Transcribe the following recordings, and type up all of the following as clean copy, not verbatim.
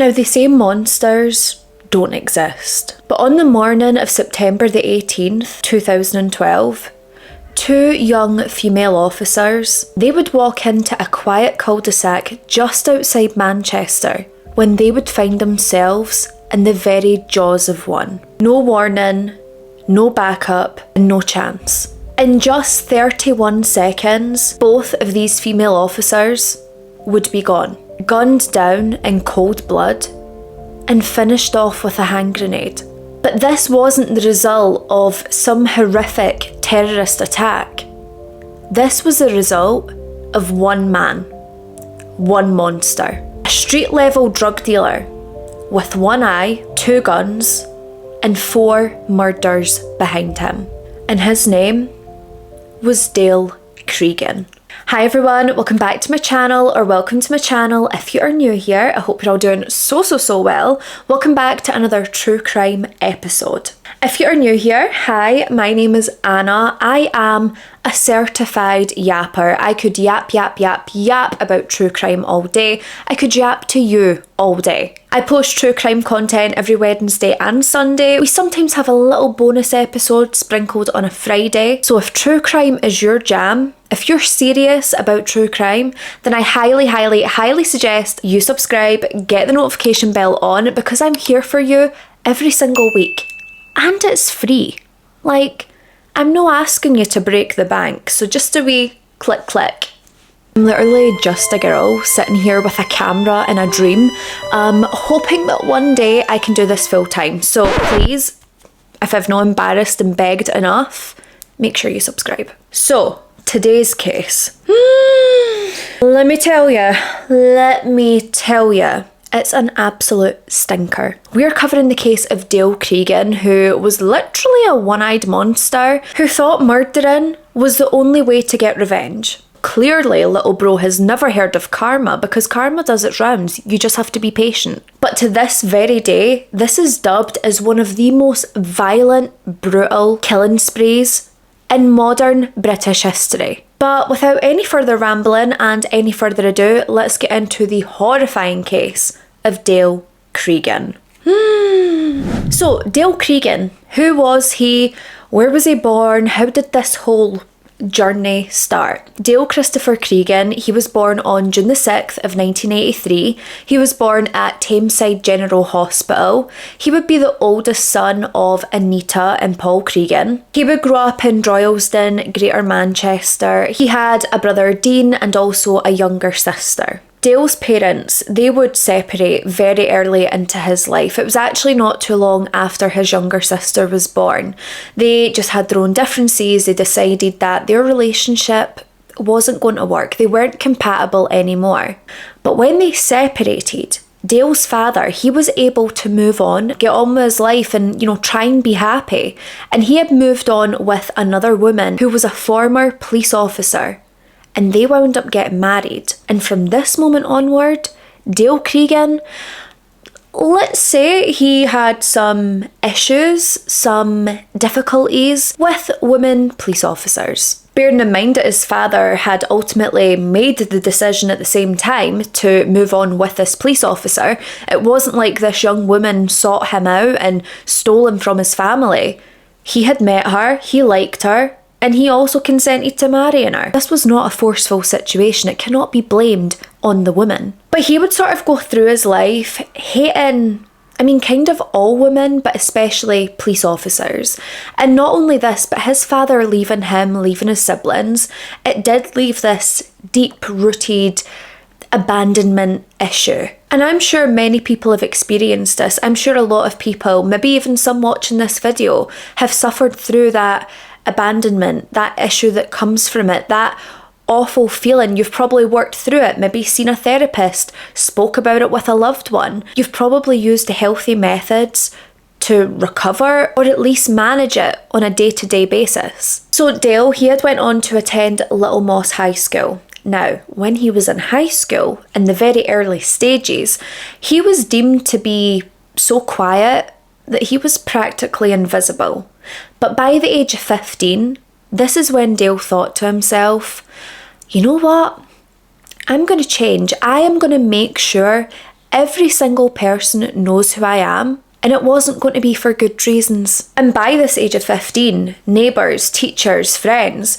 Now, they say monsters don't exist, but on the morning of September the 18th, 2012, two young female officers, they would walk into a quiet cul-de-sac just outside Manchester when they would find themselves in the very jaws of one. No warning, no backup, and no chance. In just 31 seconds, both of these female officers would be gone, gunned down in cold blood, and finished off with a hand grenade. But this wasn't the result of some horrific terrorist attack. This was the result of one man, one monster, a street-level drug dealer with one eye, two guns, and 4 murders behind him. And his name was Dale Cregan. Hi everyone, welcome back to my channel, or welcome to my channel if you are new here. I hope you're all doing so well. Welcome back to another true crime episode. If you are new here, hi, my name is Anna. I am a certified yapper. I could yap about true crime all day. I could yap to you all day. I post true crime content every Wednesday and Sunday. We sometimes have a little bonus episode sprinkled on a Friday. So if true crime is your jam, if you're serious about true crime, then I highly suggest you subscribe, get the notification bell on, because I'm here for you every single week. And it's free. Like, I'm not asking you to break the bank, so just a wee click. I'm literally just a girl sitting here with a camera in a dream, hoping that one day I can do this full time. So please, if I've not embarrassed and begged enough, make sure you subscribe. So, today's case. Let me tell you, it's an absolute stinker. We're covering the case of Dale Cregan, who was literally a one-eyed monster who thought murdering was the only way to get revenge. Clearly, little bro has never heard of karma, because karma does its rounds. You just have to be patient. But to this very day, this is dubbed as one of the most violent, brutal killing sprees in modern British history. But without any further rambling and any further ado, let's get into the horrifying case of Dale Cregan. So, Dale Cregan, who was he? Where was he born? How did this whole journey start? Dale Christopher Cregan, he was born on June the 6th of 1983. He was born at Tameside General Hospital. He would be the oldest son of Anita and Paul Cregan. He would grow up in Droylsden, Greater Manchester. He had a brother Dean and also a younger sister. Dale's parents, they would separate very early into his life. It was actually not too long after his younger sister was born. They just had their own differences. They decided that their relationship wasn't going to work. They weren't compatible anymore. But when they separated, Dale's father, he was able to move on, get on with his life and, try and be happy. And he had moved on with another woman who was a former police officer. And they wound up getting married. And from this moment onward, Dale Cregan, let's say he had some issues, some difficulties with women police officers. Bearing in mind that his father had ultimately made the decision at the same time to move on with this police officer, it wasn't like this young woman sought him out and stole him from his family. He had met her, he liked her, and he also consented to marrying her. This was not a forceful situation. It cannot be blamed on the woman. But he would sort of go through his life hating, kind of all women, but especially police officers. And not only this, but his father leaving him, leaving his siblings, it did leave this deep-rooted abandonment issue. And I'm sure many people have experienced this. I'm sure a lot of people, maybe even some watching this video, have suffered through that abandonment, that issue that comes from it, that awful feeling. You've probably worked through it, maybe seen a therapist, spoke about it with a loved one. You've probably used healthy methods to recover or at least manage it on a day-to-day basis. So Dale, he had went on to attend Little Moss High School. Now, when he was in high school, in the very early stages, he was deemed to be so quiet that he was practically invisible. But by the age of 15, this is when Dale thought to himself, you know what? I'm going to change. I am going to make sure Every single person knows who I am, and it wasn't going to be for good reasons. And by this age of 15, neighbours, teachers, friends,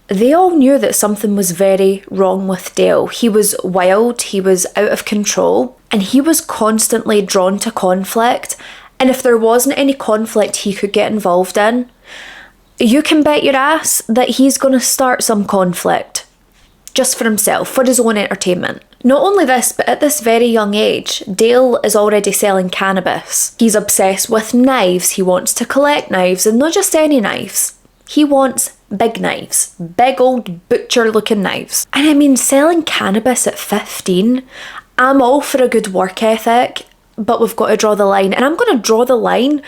they all knew that something was very wrong with Dale. He was wild, he was out of control, and he was constantly drawn to conflict. And if there wasn't any conflict he could get involved in, you can bet your ass that he's going to start some conflict. Just for himself, for his own entertainment. Not only this, but at this very young age, Dale is already selling cannabis. He's obsessed with knives, he wants to collect knives, and not just any knives. He wants big knives, big old butcher looking knives. And I mean, selling cannabis at 15, I'm all for a good work ethic, but we've got to draw the line. And I'm going to draw the line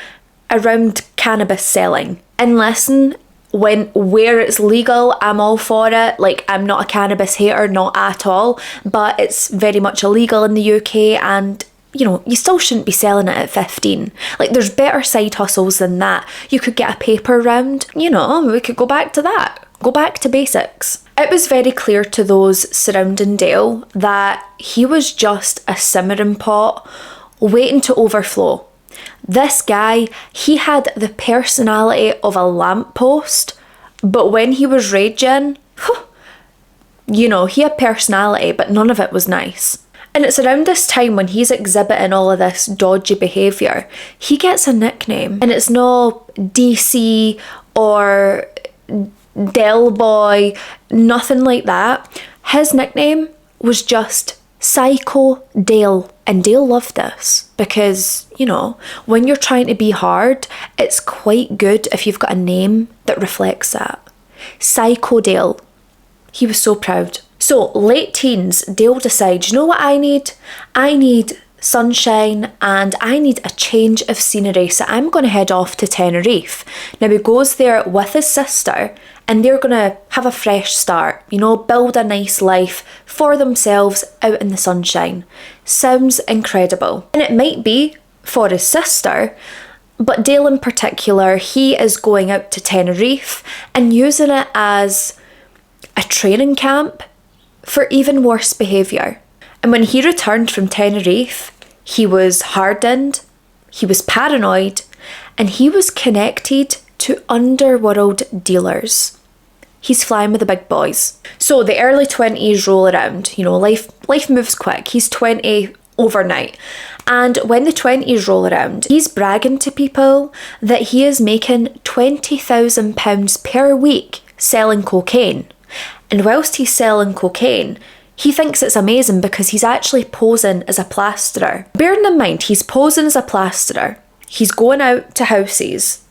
around cannabis selling. And listen, where it's legal, I'm all for it. Like, I'm not a cannabis hater, not at all, but it's very much illegal in the UK, and you know, you still shouldn't be selling it at 15. Like, there's better side hustles than that. You could get a paper round, you know, we could go back to that. Go back to basics. It was very clear to those surrounding Dale that he was just a simmering pot waiting to overflow. This guy, he had the personality of a lamppost, but when he was raging, you know, he had personality, but none of it was nice. And it's around this time when he's exhibiting all of this dodgy behaviour, he gets a nickname. And it's no DC or Del Boy, nothing like that. His nickname was just Psycho Dale. And Dale loved this because, you know, when you're trying to be hard, it's quite good if you've got a name that reflects that. Psycho Dale. He was so proud. So, late teens, Dale decides, you know what I need? I need sunshine and I need a change of scenery, so I'm going to head off to Tenerife. Now, he goes there with his sister and they're going to have a fresh start, you know, build a nice life for themselves out in the sunshine. Sounds incredible. And it might be for his sister, but Dale in particular, he is going out to Tenerife and using it as a training camp for even worse behaviour. And when he returned from Tenerife, he was hardened, he was paranoid, and he was connected to underworld dealers. He's flying with the big boys. So the early 20s roll around, you know, life moves quick. He's 20 overnight. And when the 20s roll around, he's bragging to people that he is making £20,000 per week selling cocaine. And whilst he's selling cocaine, he thinks it's amazing because he's actually posing as a plasterer. Bearing in mind, he's posing as a plasterer. He's going out to houses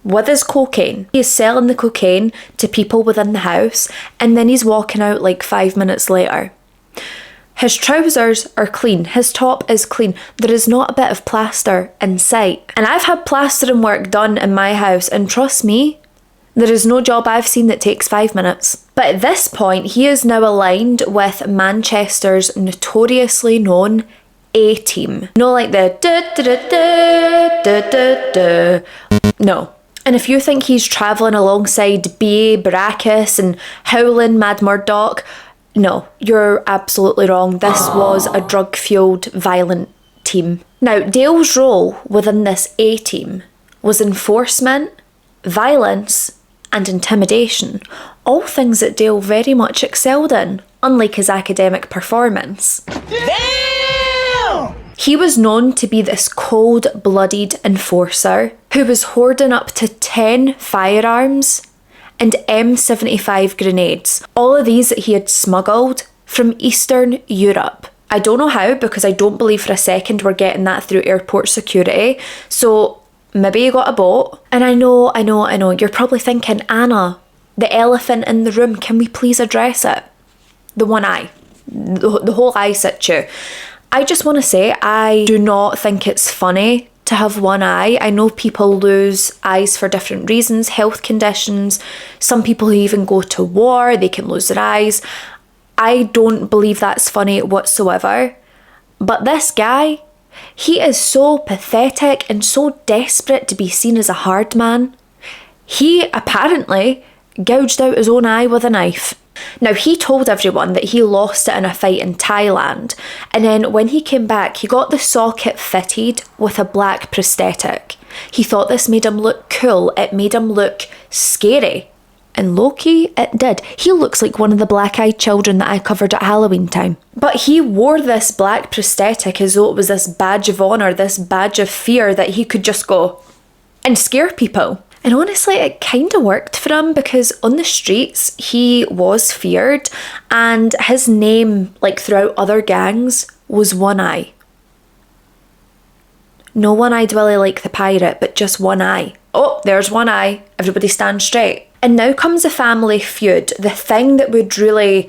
with his cocaine. He is selling the cocaine to people within the house, and then he's walking out like 5 minutes later. His trousers are clean. His top is clean. There is not a bit of plaster in sight. And I've had plastering work done in my house, and trust me, there is no job I've seen that takes 5 minutes. But at this point, he is now aligned with Manchester's notoriously known A-Team. No, like the da-da-da-da-da-da. No. And if you think he's travelling alongside B.A. Baracus and Howlin' Mad Murdoch, no, you're absolutely wrong. This was a drug-fueled, violent team. Now, Dale's role within this A-Team was enforcement, violence, and intimidation, all things that Dale very much excelled in, unlike his academic performance. Damn! He was known to be this cold-blooded enforcer who was hoarding up to 10 firearms and M75 grenades, all of these that he had smuggled from Eastern Europe. I don't know how, because I don't believe for a second we're getting that through airport security, so maybe he got a boat. And I know, you're probably thinking, Anna, the elephant in the room, can we please address it? The one eye. The whole eye situ. I just want to say, I do not think it's funny to have one eye. I know people lose eyes for different reasons, health conditions. Some people who even go to war, they can lose their eyes. I don't believe that's funny whatsoever. But this guy, he is so pathetic and so desperate to be seen as a hard man. He apparently gouged out his own eye with a knife. Now, he told everyone that he lost it in a fight in Thailand, and then when he came back, he got the socket fitted with a black prosthetic. He thought this made him look cool, it made him look scary. And low-key, it did. He looks like one of the black-eyed children that I covered at Halloween time. But he wore this black prosthetic as though it was this badge of honour, this badge of fear that he could just go and scare people. And honestly, it kind of worked for him because on the streets, he was feared and his name, like throughout other gangs, was One Eye. No One-Eyed Willie like the pirate, but just One Eye. Oh, there's One Eye. Everybody stand straight. And now comes a family feud, the thing that would really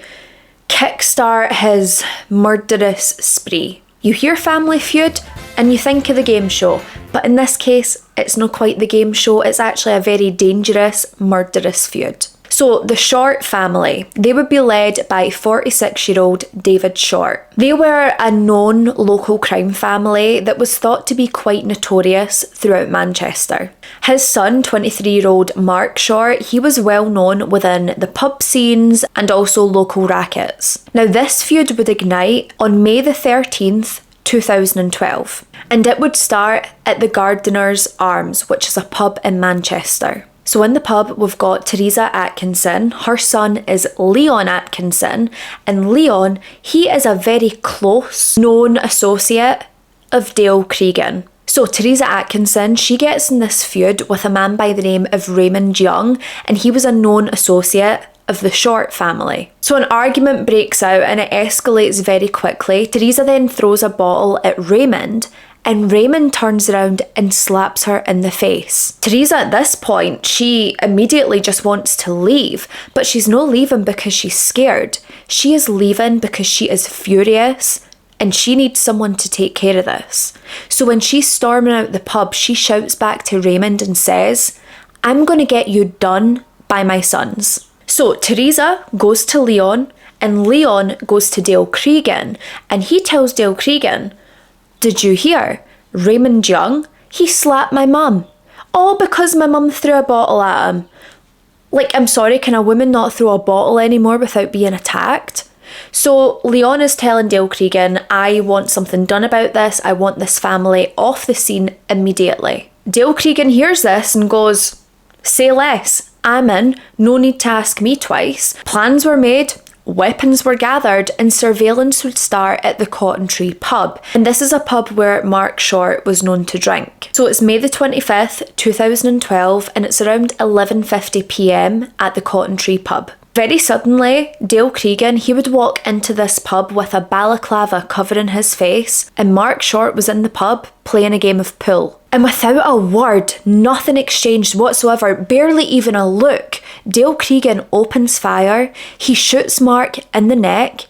kickstart his murderous spree. You hear family feud and you think of the game show, but in this case, it's not quite the game show, it's actually a very dangerous, murderous feud. So the Short family, they would be led by 46-year-old David Short. They were a known local crime family that was thought to be quite notorious throughout Manchester. His son, 23-year-old Mark Short, he was well known within the pub scenes and also local rackets. Now this feud would ignite on May the 13th, 2012, and it would start at the Gardener's Arms, which is a pub in Manchester. So in the pub, we've got Teresa Atkinson, her son is Leon Atkinson, and Leon, he is a very close known associate of Dale Cregan. So Teresa Atkinson, she gets in this feud with a man by the name of Raymond Young, and he was a known associate of the Short family. So an argument breaks out and it escalates very quickly. Teresa then throws a bottle at Raymond, and Raymond turns around and slaps her in the face. Teresa at this point, she immediately just wants to leave, but she's not leaving because she's scared. She is leaving because she is furious and she needs someone to take care of this. So when she's storming out the pub, she shouts back to Raymond and says, "I'm going to get you done by my sons." So Teresa goes to Leon and Leon goes to Dale Cregan, and he tells Dale Cregan, "Did you hear? Raymond Young, he slapped my mum. All because my mum threw a bottle at him." Like, I'm sorry, can a woman not throw a bottle anymore without being attacked? So Leon is telling Dale Cregan, "I want something done about this. I want this family off the scene immediately." Dale Cregan hears this and goes, "Say less. I'm in. No need to ask me twice." Plans were made. Weapons were gathered and surveillance would start at the Cotton Tree pub. And this is a pub where Mark Short was known to drink. So it's May the 25th, 2012, and it's around 11:50 p.m. at the Cotton Tree pub. Very suddenly, Dale Cregan, he would walk into this pub with a balaclava covering his face, and Mark Short was in the pub playing a game of pool. And without a word, nothing exchanged whatsoever, barely even a look, Dale Cregan opens fire, he shoots Mark in the neck,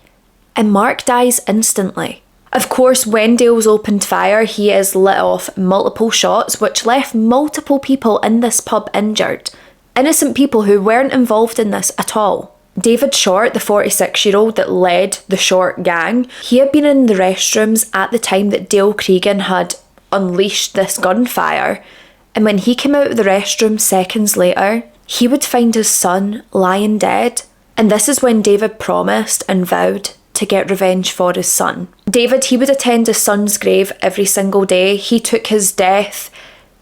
and Mark dies instantly. Of course, when Dale's opened fire, he is lit off multiple shots, which left multiple people in this pub injured. Innocent people who weren't involved in this at all. David Short, the 46-year-old that led the Short gang, he had been in the restrooms at the time that Dale Cregan had unleashed this gunfire, and when he came out of the restroom seconds later, he would find his son lying dead, and this is when David promised and vowed to get revenge for his son. David, he would attend his son's grave every single day. He took his death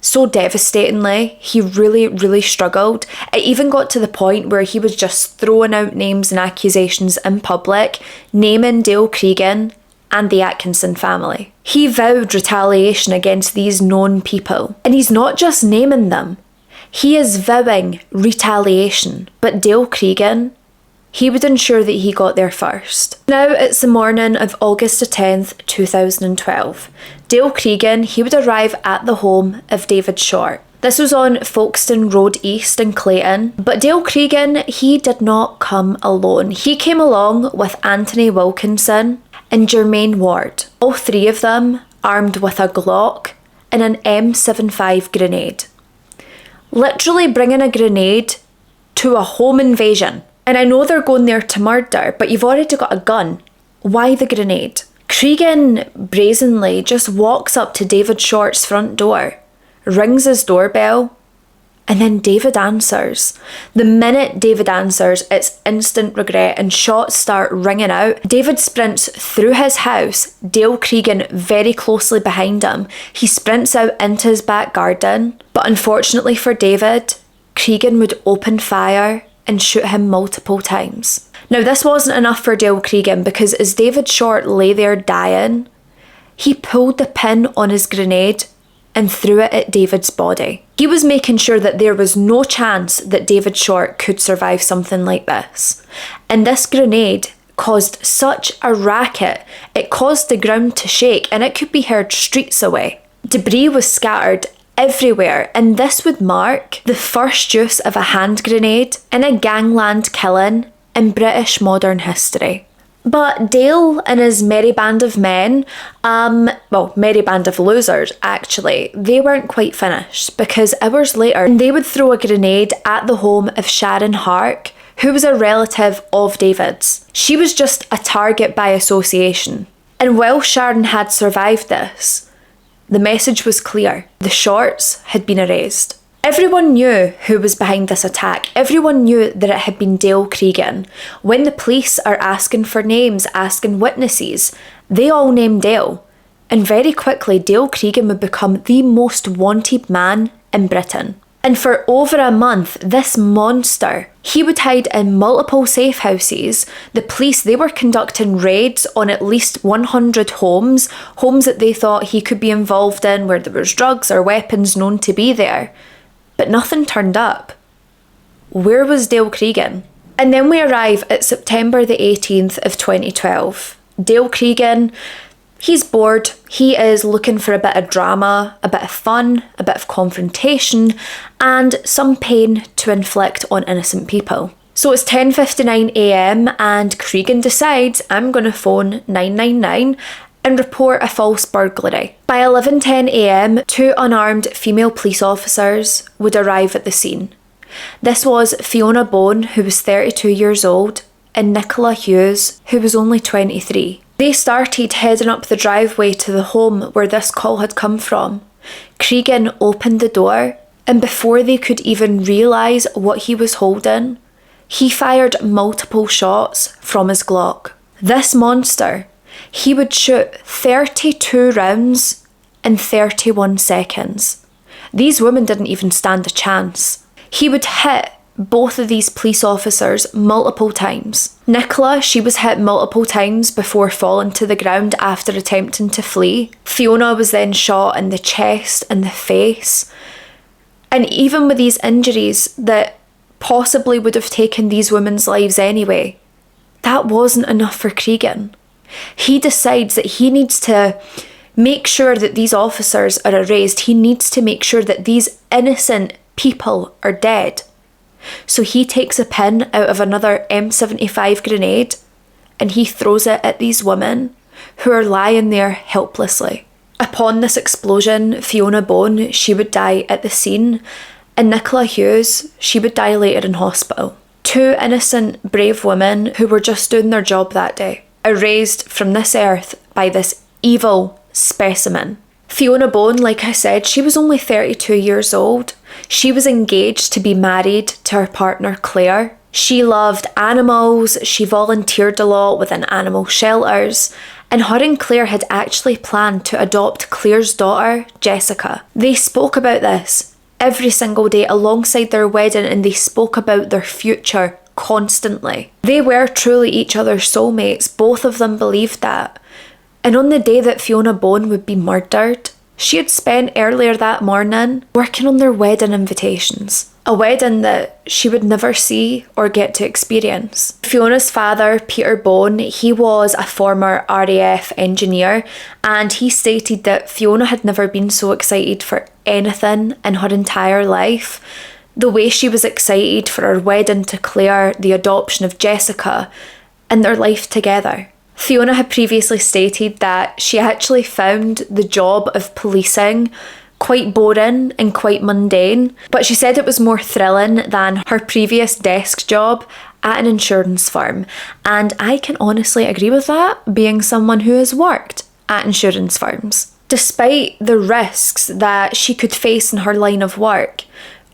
so devastatingly. He really, really struggled. It even got to the point where he was just throwing out names and accusations in public, naming Dale Cregan and the Atkinson family. He vowed retaliation against these known people. And he's not just naming them, he is vowing retaliation. But Dale Cregan, he would ensure that he got there first. Now it's the morning of August the 10th, 2012. Dale Cregan, he would arrive at the home of David Short. This was on Folkestone Road East in Clayton, but Dale Cregan, he did not come alone. He came along with Anthony Wilkinson and Jermaine Ward. All three of them armed with a Glock and an M75 grenade. Literally bringing a grenade to a home invasion. And I know they're going there to murder, but you've already got a gun. Why the grenade? Cregan brazenly just walks up to David Short's front door, rings his doorbell, And then David answers. The minute David answers, it's instant regret and shots start ringing out. David sprints through his house, Dale Cregan very closely behind him. He sprints out into his back garden, but unfortunately for David, Cregan would open fire and shoot him multiple times. Now this wasn't enough for Dale Cregan, because as David Short lay there dying, he pulled the pin on his grenade and threw it at David's body. He was making sure that there was no chance that David Short could survive something like this. And this grenade caused such a racket, it caused the ground to shake and it could be heard streets away. Debris was scattered everywhere, and this would mark the first use of a hand grenade in a gangland killing in British modern history. But Dale and his merry band of men, merry band of losers actually, they weren't quite finished, because hours later they would throw a grenade at the home of Sharon Hark, who was a relative of David's. She was just a target by association. And while Sharon had survived this, the message was clear: the Shorts had been erased. Everyone knew who was behind this attack. Everyone knew that it had been Dale Cregan. When the police are asking for names, asking witnesses, they all named Dale. And very quickly, Dale Cregan would become the most wanted man in Britain. And for over a month, this monster, he would hide in multiple safe houses. The police, they were conducting raids on at least 100 homes that they thought he could be involved in, where there was drugs or weapons known to be there. But nothing turned up. Where was Dale Cregan? And then we arrive at September the 18th of 2012. Dale Cregan, he's bored. He is looking for a bit of drama, a bit of fun, a bit of confrontation, and some pain to inflict on innocent people. So it's 10:59 a.m. and Cregan decides, I'm going to phone 999 and report a false burglary. By 11:10 a.m, 2 unarmed female police officers would arrive at the scene. This was Fiona Bone, who was 32 years old, and Nicola Hughes, who was only 23. They started heading up the driveway to the home where this call had come from. Cregan opened the door, and before they could even realise what he was holding, he fired multiple shots from his Glock. This monster, he would shoot 32 rounds in 31 seconds. These women didn't even stand a chance. He would hit both of these police officers multiple times. Nicola, she was hit multiple times before falling to the ground after attempting to flee. Fiona was then shot in the chest and the face. And even with these injuries that possibly would have taken these women's lives anyway, that wasn't enough for Cregan. He decides that he needs to make sure that these officers are erased. He needs to make sure that these innocent people are dead. So he takes a pin out of another M75 grenade and he throws it at these women who are lying there helplessly. Upon this explosion, Fiona Bone, she would die at the scene, and Nicola Hughes, she would die later in hospital. 2 innocent, brave women who were just doing their job that day, erased from this earth by this evil specimen. Fiona Bone, like I said, she was only 32 years old. She was engaged to be married to her partner Claire. She loved animals, she volunteered a lot within animal shelters, and her and Claire had actually planned to adopt Claire's daughter, Jessica. They spoke about this every single day alongside their wedding, and they spoke about their future constantly. They were truly each other's soulmates, both of them believed that. And on the day that Fiona Bone would be murdered, she had spent earlier that morning working on their wedding invitations. A wedding that she would never see or get to experience. Fiona's father, Peter Bone, he was a former RAF engineer, and he stated that Fiona had never been so excited for anything in her entire life. The way she was excited for her wedding to Claire, the adoption of Jessica, and their life together. Fiona had previously stated that she actually found the job of policing quite boring and quite mundane, but she said it was more thrilling than her previous desk job at an insurance firm. And I can honestly agree with that, being someone who has worked at insurance firms. Despite the risks that she could face in her line of work,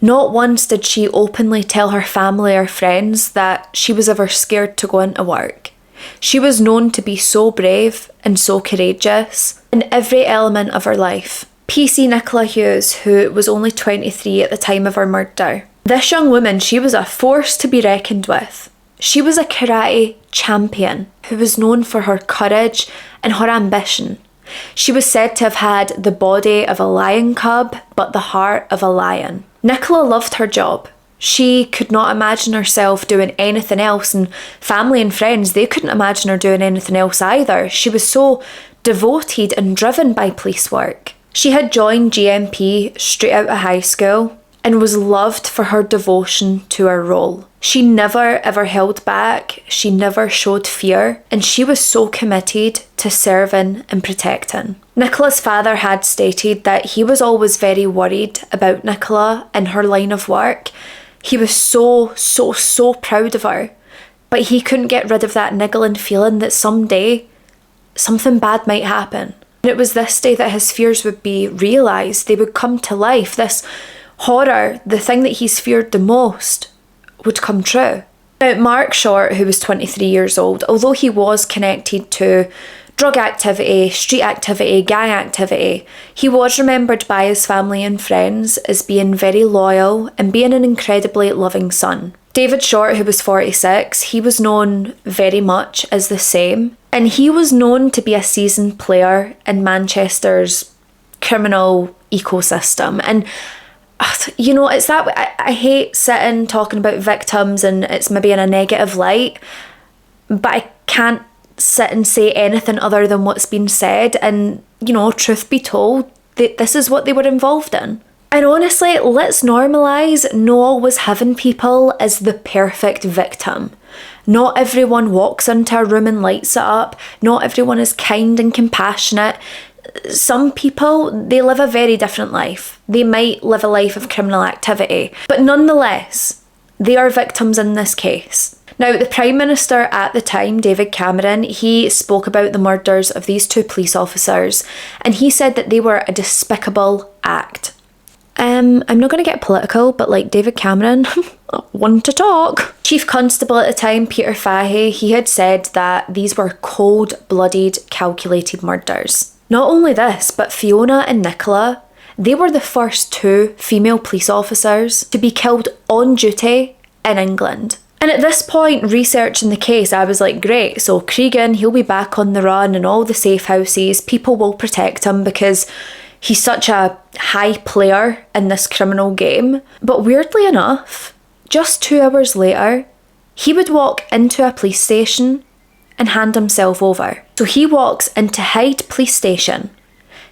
Not once did she openly tell her family or friends that she was ever scared to go into work. She was known to be so brave and so courageous in every element of her life. PC Nicola Hughes, who was only 23 at the time of her murder. This young woman, she was a force to be reckoned with. She was a karate champion who was known for her courage and her ambition. She was said to have had the body of a lion cub, but the heart of a lion. Nicola loved her job. She could not imagine herself doing anything else, and family and friends, they couldn't imagine her doing anything else either. She was so devoted and driven by police work. She had joined GMP straight out of high school and was loved for her devotion to her role. She never ever held back, she never showed fear, and she was so committed to serving and protecting. Nicola's father had stated that he was always very worried about Nicola and her line of work. He was so proud of her, but he couldn't get rid of that niggling feeling that someday something bad might happen. And it was this day that his fears would be realised, they would come to life. This horror, the thing that he's feared the most, would come true. Now, Mark Short, who was 23 years old, although he was connected to drug activity, street activity, gang activity, he was remembered by his family and friends as being very loyal and being an incredibly loving son. David Short, who was 46, he was known very much as the same, and he was known to be a seasoned player in Manchester's criminal ecosystem. And you know, it's that I hate sitting talking about victims and it's maybe in a negative light, but I can't sit and say anything other than what's been said. And, you know, truth be told, this is what they were involved in. And honestly, let's normalise not always having people as the perfect victim. Not everyone walks into a room and lights it up. Not everyone is kind and compassionate. Some people, they live a very different life. They might live a life of criminal activity, but nonetheless, they are victims in this case. Now, the Prime Minister at the time, David Cameron, he spoke about the murders of these two police officers, and he said that they were a despicable act. I'm not going to get political, but like David Cameron, one to talk. Chief Constable at the time, Peter Fahey, he had said that these were cold-blooded, calculated murders. Not only this, but Fiona and Nicola, they were the first two female police officers to be killed on duty in England. And at this point, researching the case, I was like, great, so Cregan, he'll be back on the run in all the safe houses, people will protect him because he's such a high player in this criminal game. But weirdly enough, just 2 hours later, he would walk into a police station and hand himself over. So he walks into Hyde Police Station,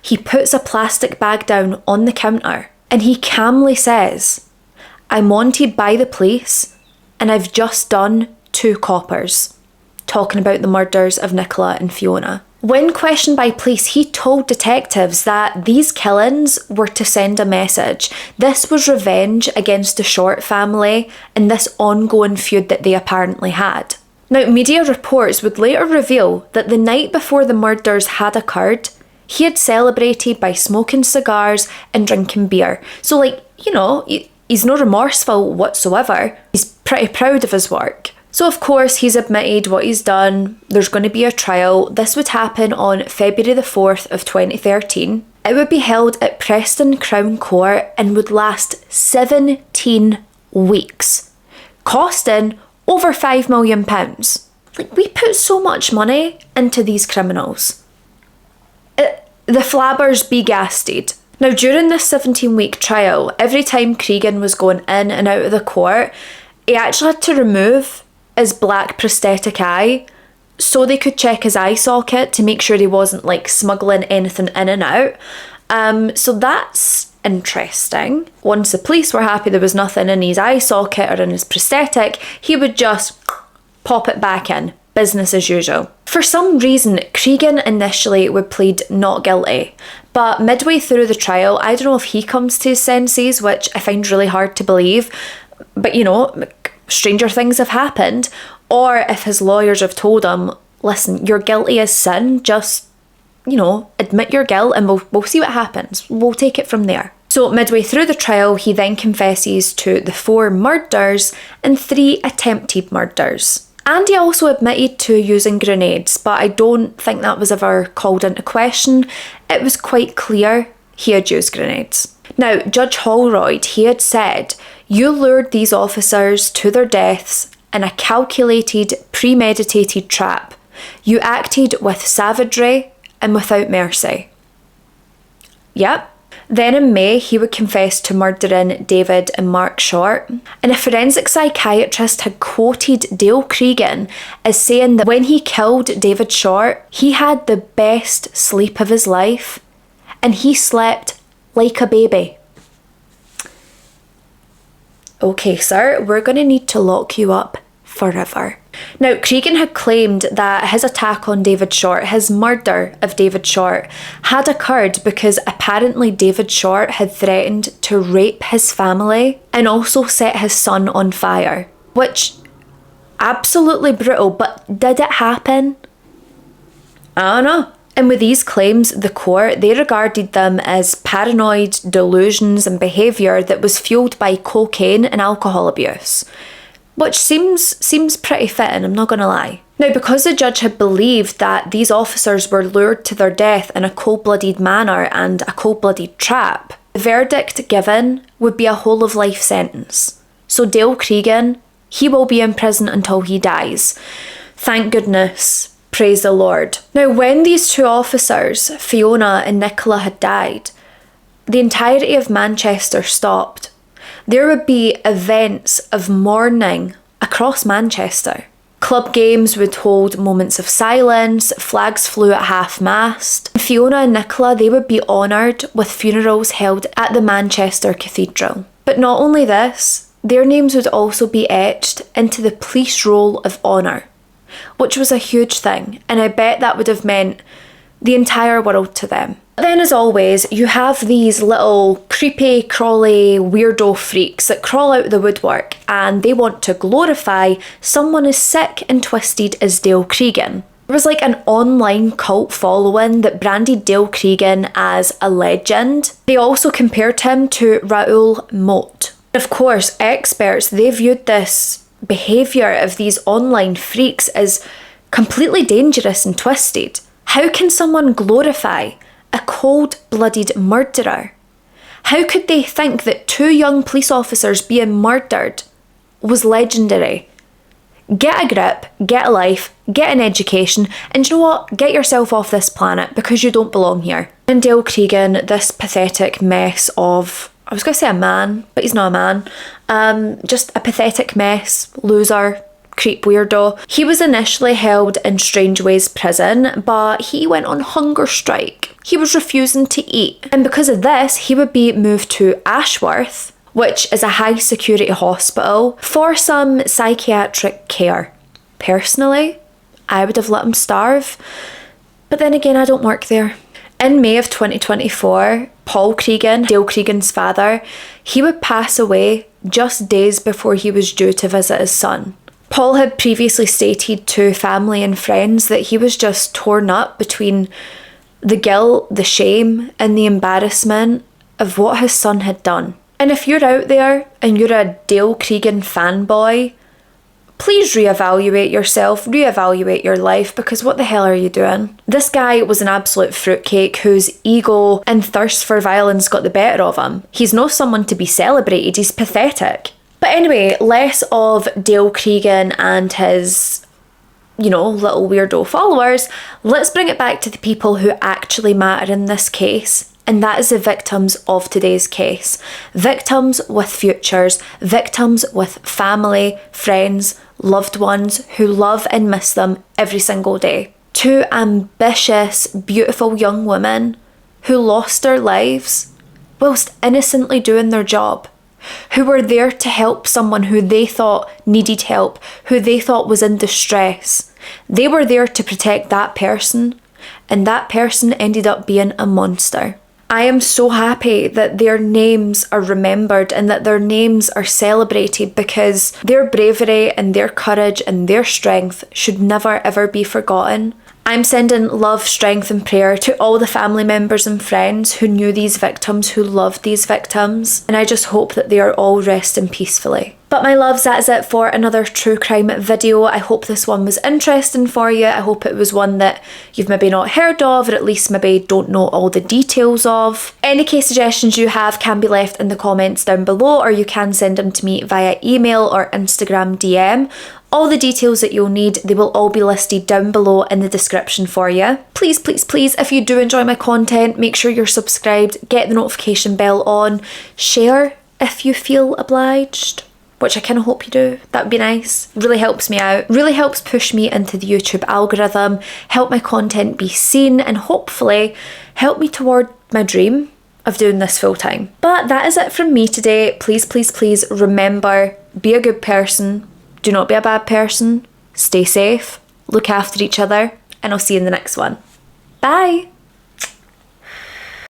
he puts a plastic bag down on the counter, and he calmly says, "I'm wanted by the police, and I've just done 2 coppers," talking about the murders of Nicola and Fiona. When questioned by police, he told detectives that these killings were to send a message. This was revenge against the Short family and this ongoing feud that they apparently had. Now, media reports would later reveal that the night before the murders had occurred, he had celebrated by smoking cigars and drinking beer. So, like, you know, he's no remorseful whatsoever. He's pretty proud of his work. So, of course, he's admitted what he's done. There's going to be a trial. This would happen on February the 4th of 2013. It would be held at Preston Crown Court and would last 17 weeks, costing over £5 million. Like, we put so much money into these criminals. The flabbers be gasted. Now, during this 17-week trial, every time Cregan was going in and out of the court, he actually had to remove his black prosthetic eye so they could check his eye socket to make sure he wasn't like smuggling anything in and out. So that's interesting. Once the police were happy there was nothing in his eye socket or in his prosthetic, he would just pop it back in. Business as usual. For some reason, Cregan initially would plead not guilty, but midway through the trial, I don't know if he comes to his senses, which I find really hard to believe, but you know, stranger things have happened, or if his lawyers have told him, listen, you're guilty as sin, just admit your guilt and we'll see what happens. We'll take it from there. So midway through the trial, he then confesses to the 4 murders and 3 attempted murders. And he also admitted to using grenades, but I don't think that was ever called into question. It was quite clear he had used grenades. Now, Judge Holroyd, he had said, "You lured these officers to their deaths in a calculated, premeditated trap. You acted with savagery and without mercy." Yep. Then in May, he would confess to murdering David and Mark Short, and a forensic psychiatrist had quoted Dale Cregan as saying that when he killed David Short, he had the best sleep of his life, and he slept like a baby. Okay, sir, we're going to need to lock you up forever. Now, Cregan had claimed that his attack on David Short, his murder of David Short, had occurred because apparently David Short had threatened to rape his family and also set his son on fire. Which, absolutely brutal, but did it happen? I don't know. And with these claims, the court, they regarded them as paranoid delusions and behaviour that was fueled by cocaine and alcohol abuse. Which seems pretty fitting, I'm not going to lie. Now, because the judge had believed that these officers were lured to their death in a cold-blooded manner and a cold-blooded trap, the verdict given would be a whole-of-life sentence. So Dale Cregan, he will be in prison until he dies. Thank goodness. Praise the Lord. Now, when these 2 officers, Fiona and Nicola, had died, the entirety of Manchester stopped. There would be events of mourning across Manchester. Club games would hold moments of silence, flags flew at half-mast. Fiona and Nicola, they would be honoured with funerals held at the Manchester Cathedral. But not only this, their names would also be etched into the police roll of honour, which was a huge thing, and I bet that would have meant the entire world to them. But then, as always, you have these little creepy, crawly, weirdo freaks that crawl out of the woodwork and they want to glorify someone as sick and twisted as Dale Cregan. There was like an online cult following that branded Dale Cregan as a legend. They also compared him to Raoul Moat. Of course, experts, they viewed this behaviour of these online freaks as completely dangerous and twisted. How can someone glorify a cold-blooded murderer? How could they think that 2 young police officers being murdered was legendary? Get a grip, get a life, get an education, and you know what? Get yourself off this planet because you don't belong here. And Dale Cregan, this pathetic mess of, I was going to say a man, but he's not a man, just a pathetic mess, loser, creep weirdo. He was initially held in Strangeways prison, but he went on hunger strike. He was refusing to eat, and because of this, he would be moved to Ashworth, which is a high security hospital, for some psychiatric care. Personally, I would have let him starve, but then again, I don't work there. In May of 2024, Paul Cregan, Dale Cregan's father, he would pass away just days before he was due to visit his son. Paul had previously stated to family and friends that he was just torn up between the guilt, the shame, and the embarrassment of what his son had done. And if you're out there and you're a Dale Cregan fanboy, please reevaluate yourself, reevaluate your life, because what the hell are you doing? This guy was an absolute fruitcake whose ego and thirst for violence got the better of him. He's not someone to be celebrated, he's pathetic. But anyway, less of Dale Cregan and his, little weirdo followers. Let's bring it back to the people who actually matter in this case. And that is the victims of today's case. Victims with futures, victims with family, friends, loved ones who love and miss them every single day. 2 ambitious, beautiful young women who lost their lives whilst innocently doing their job, who were there to help someone who they thought needed help, who they thought was in distress. They were there to protect that person, and that person ended up being a monster. I am so happy that their names are remembered and that their names are celebrated, because their bravery and their courage and their strength should never ever be forgotten. I'm sending love, strength and prayer to all the family members and friends who knew these victims, who loved these victims, and I just hope that they are all resting peacefully. But my loves, that is it for another true crime video. I hope this one was interesting for you. I hope it was one that you've maybe not heard of, or at least maybe don't know all the details of. Any case suggestions you have can be left in the comments down below, or you can send them to me via email or Instagram DM. All the details that you'll need, they will all be listed down below in the description for you. Please, please, please, if you do enjoy my content, make sure you're subscribed, get the notification bell on, share if you feel obliged, which I kind of hope you do. That would be nice. Really helps me out. Really helps push me into the YouTube algorithm, help my content be seen, and hopefully help me toward my dream of doing this full time. But that is it from me today. Please, please, please remember, be a good person. Do not be a bad person. Stay safe. Look after each other. And I'll see you in the next one. Bye.